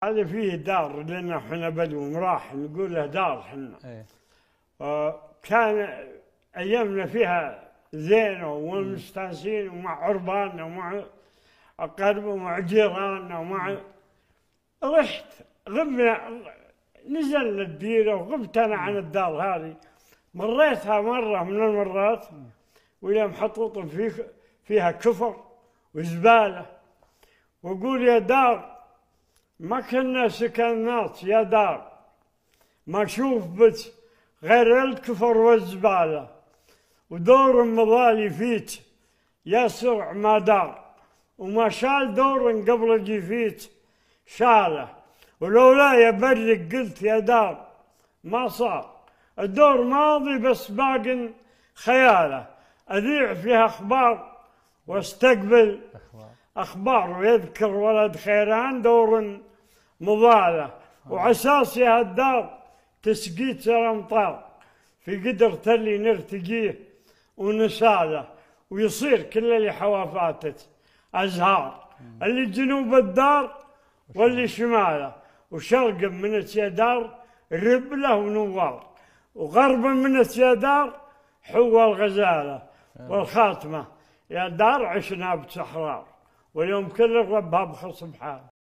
هذا فيه دار لنا احنا بدو مراح نقول له دار احنا. كان ايامنا فيها زينه ومستانسين ومع عرباننا ومع اقاربنا ومع جيراننا ومع رحت غبنا نزلنا الديره وغبت انا عن الدار هذه. مريتها مره من المرات وهي محطوطه فيها كفر وزباله، واقول يا دار ما كنا سكنات يا دار ما اشوف بس غير الكفر والزباله، ودور مضالي فيت يا سرع ما دار، وما شال دور قبل جيفيت شاله، ولولا يبرق قلت يا دار ما صار، الدور ماضي بس باق خياله، اذيع فيها اخبار واستقبل اخبار، ويذكر ولد خيران دور مضاله، وعساس يا هالدار تسقيت الامطار، في قدر تلي نرتقيه ونساله، ويصير كل اللي حوافاتت ازهار، اللي جنوب الدار واللي شماله، وشرق من السيدار ربله ونوار، وغربا من السيدار حوى الغزاله، والخاتمه يا دار عشنا بسحرار، واليوم كل الرب بخصم حال.